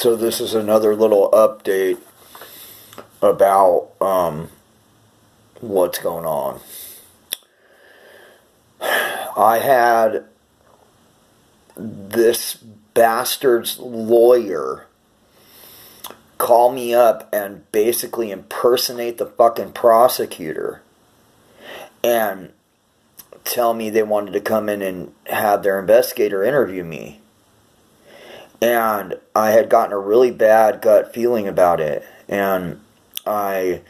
So this is another little update about what's going on. I had this bastard's lawyer call me up and basically impersonate the fucking prosecutor and tell me they wanted to come in and have their investigator interview me. And I had gotten a really bad gut feeling about it. And I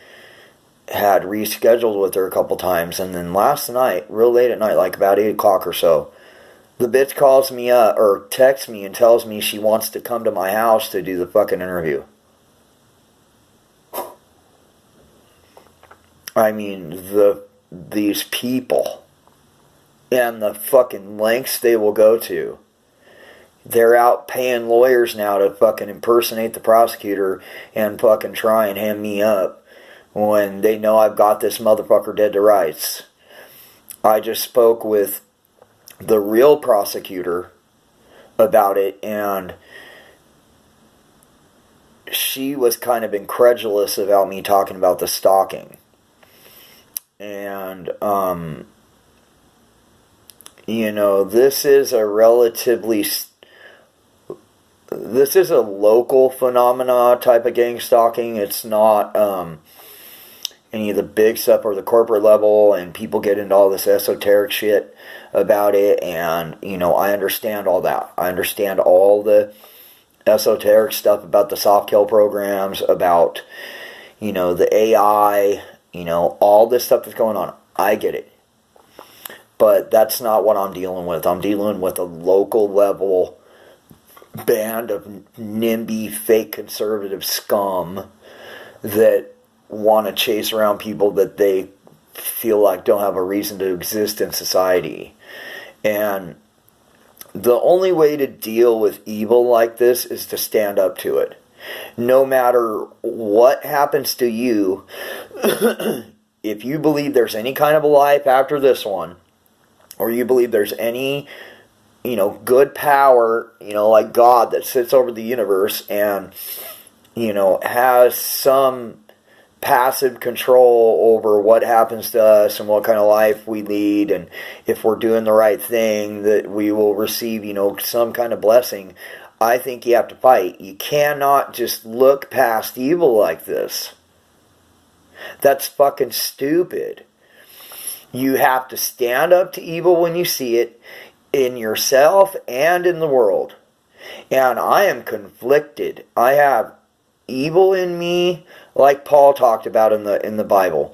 had rescheduled with her a couple times. And then last night, real late at night, like about 8 o'clock or so, the bitch calls me up or texts me and tells me she wants to come to my house to do the fucking interview. I mean, these people and the fucking lengths they will go to. They're out paying lawyers now to fucking impersonate the prosecutor and fucking try and hand me up when they know I've got this motherfucker dead to rights. I just spoke with the real prosecutor about it, and she was kind of incredulous about me talking about the stalking. And, you know, this is a local phenomena type of gang stalking. It's not any of the big stuff or the corporate level, and people get into all this esoteric shit about it. And, you know, I understand all that. I understand all the esoteric stuff about the soft kill programs, about, you know, the AI, you know, all this stuff that's going on. I get it. But that's not what I'm dealing with. I'm dealing with a local level band of NIMBY fake conservative scum that want to chase around people that they feel like don't have a reason to exist in society. And the only way to deal with evil like this is to stand up to it. No matter what happens to you, if you believe there's any kind of a life after this one, or you believe there's any, you know, good power, you know, like God that sits over the universe and, you know, has some passive control over what happens to us and what kind of life we lead, and if we're doing the right thing, that we will receive, you know, some kind of blessing. I think you have to fight. You cannot just look past evil like this. That's fucking stupid. You have to stand up to evil when you see it, in yourself and in the world. And I am conflicted. I have evil in me, like Paul talked about in the Bible.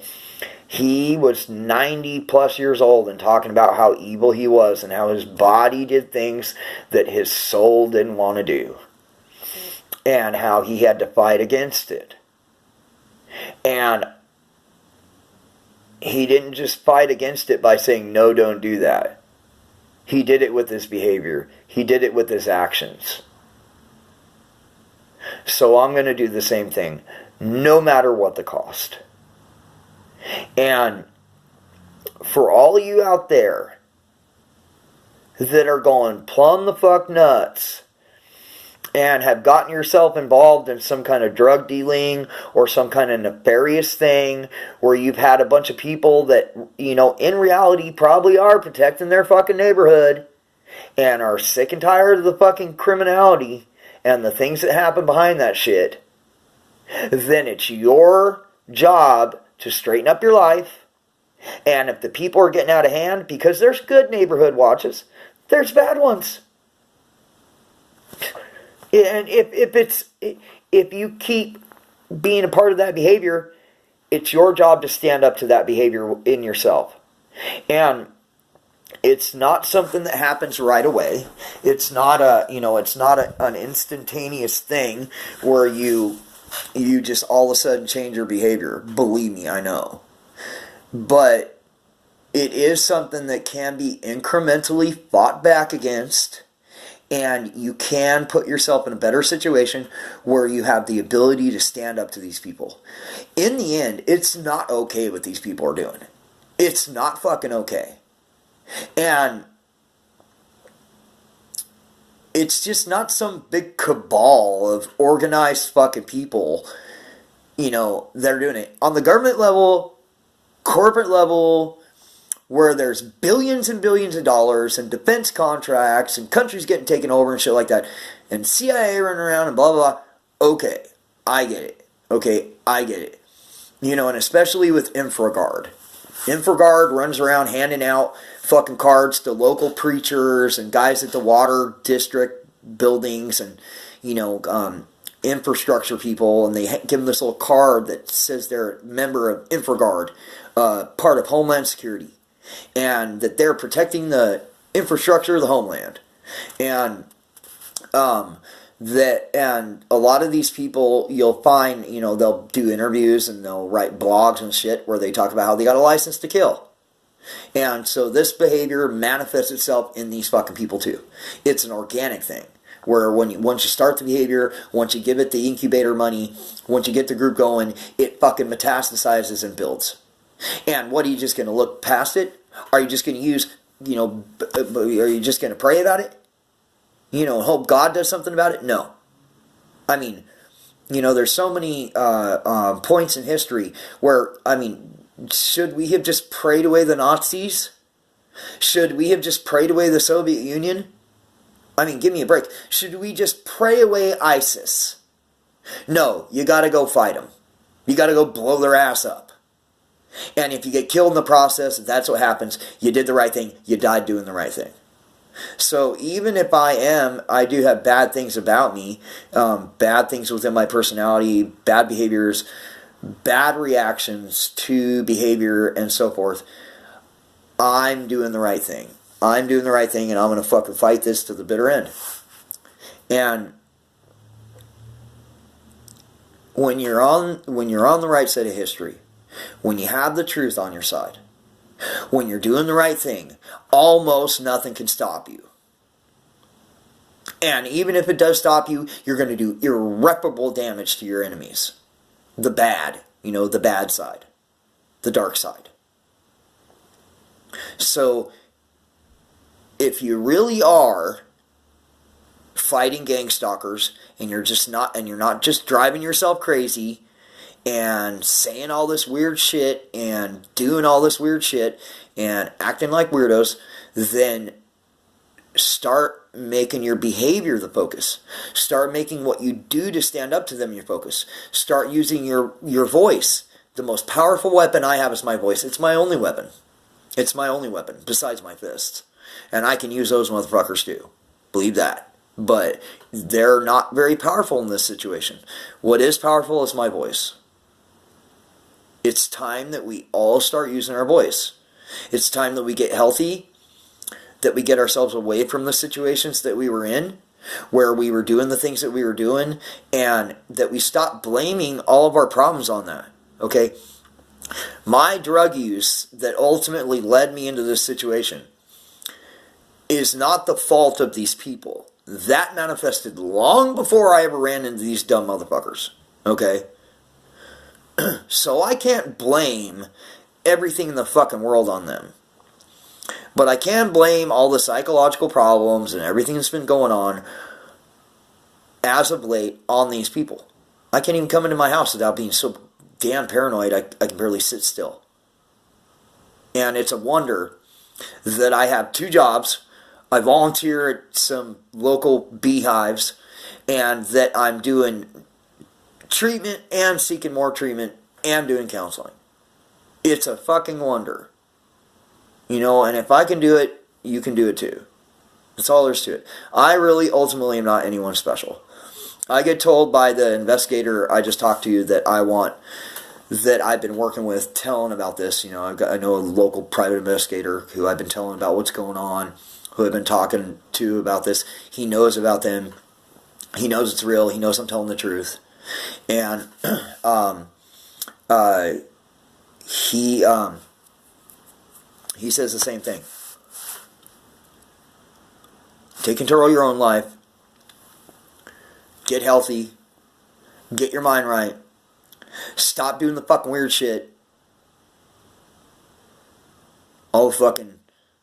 He was 90 plus years old and talking about how evil he was and how his body did things that his soul didn't want to do, and how he had to fight against it. And he didn't just fight against it by saying, no, don't do that. He did it with his behavior. He did it with his actions. So I'm going to do the same thing, no matter what the cost. And for all of you out there that are going plumb the fuck nuts and have gotten yourself involved in some kind of drug dealing or some kind of nefarious thing where you've had a bunch of people that, you know, in reality probably are protecting their fucking neighborhood and are sick and tired of the fucking criminality and the things that happen behind that shit, then it's your job to straighten up your life. And if the people are getting out of hand, because there's good neighborhood watches, there's bad ones. And if you keep being a part of that behavior, it's your job to stand up to that behavior in yourself. And it's not something that happens right away. It's not an instantaneous thing where you just all of a sudden change your behavior. Believe me, I know. But it is something that can be incrementally fought back against, and you can put yourself in a better situation where you have the ability to stand up to these people. In the end, it's not okay what these people are doing. It's not fucking okay. And it's just not some big cabal of organized fucking people, that are doing it. On the government level, corporate level, where there's billions and billions of dollars and defense contracts and countries getting taken over and shit like that, and CIA running around and blah, blah, blah. Okay, I get it. And especially with InfraGard. InfraGard runs around handing out fucking cards to local preachers and guys at the water district buildings and, infrastructure people, and they give them this little card that says they're a member of InfraGard, part of Homeland Security, and that they're protecting the infrastructure of the homeland. And and a lot of these people, you'll find, they'll do interviews and they'll write blogs and shit where they talk about how they got a license to kill. And so this behavior manifests itself in these fucking people too. It's an organic thing where once you start the behavior, once you give it the incubator money, once you get the group going, it fucking metastasizes and builds. And what, are you just going to look past it? Are you just going to use, are you just going to pray about it? Hope God does something about it? No. I mean, there's so many points in history where, should we have just prayed away the Nazis? Should we have just prayed away the Soviet Union? Give me a break. Should we just pray away ISIS? No, you gotta go fight them. You gotta go blow their ass up. And if you get killed in the process, that's what happens. You did the right thing. You died doing the right thing. So even if I do have bad things about me, bad things within my personality, bad behaviors, bad reactions to behavior and so forth, I'm doing the right thing. I'm doing the right thing, and I'm going to fucking fight this to the bitter end. And when you're on the right side of history, when you have the truth on your side, when you're doing the right thing, almost nothing can stop you. And even if it does stop you, you're going to do irreparable damage to your enemies. The bad, the bad side. The dark side. So, if you really are fighting gang stalkers, and you're not just driving yourself crazy, and saying all this weird shit, and doing all this weird shit, and acting like weirdos, then start making your behavior the focus. Start making what you do to stand up to them your focus. Start using your voice. The most powerful weapon I have is my voice. It's my only weapon. It's my only weapon, besides my fists. And I can use those motherfuckers too. Believe that. But they're not very powerful in this situation. What is powerful is my voice. It's time that we all start using our voice. It's time that we get healthy, that we get ourselves away from the situations that we were in, where we were doing the things that we were doing, and that we stop blaming all of our problems on that. Okay? My drug use that ultimately led me into this situation is not the fault of these people. That manifested long before I ever ran into these dumb motherfuckers. Okay? So I can't blame everything in the fucking world on them. But I can blame all the psychological problems and everything that's been going on as of late on these people. I can't even come into my house without being so damn paranoid I can barely sit still. And it's a wonder that I have 2 jobs. I volunteer at some local beehives, and that I'm doing treatment and seeking more treatment and doing counseling. It's a fucking wonder. And if I can do it, you can do it too. That's all there is to it. I really ultimately am not anyone special. I get told by the investigator I just talked to that I've been working with, telling about this. I know a local private investigator who I've been telling about what's going on, who I've been talking to about this. He knows about them. He knows it's real. He knows I'm telling the truth. And he says the same thing. Take control of your own life. Get healthy. Get your mind right. Stop doing the fucking weird shit. All fucking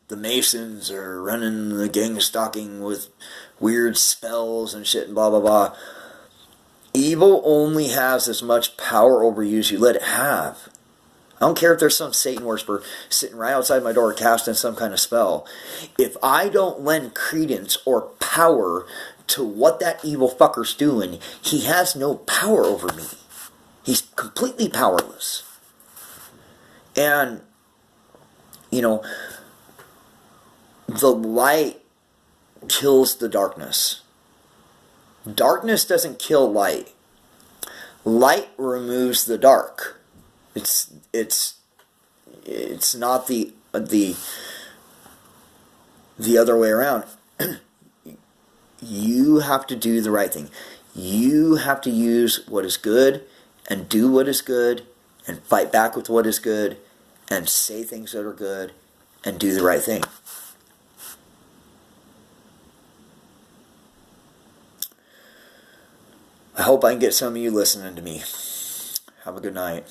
the Masons are running the gang stalking with weird spells and shit and blah blah blah. Evil only has as much power over you as you let it have. I don't care if there's some Satan worshiper sitting right outside my door casting some kind of spell. If I don't lend credence or power to what that evil fucker's doing, he has no power over me. He's completely powerless. And, you know, the light kills the darkness. Darkness doesn't kill light. Light removes the dark. It's not the other way around. You have to do the right thing. You have to use what is good and do what is good and fight back with what is good and say things that are good and do the right thing. I hope I can get some of you listening to me. Have a good night.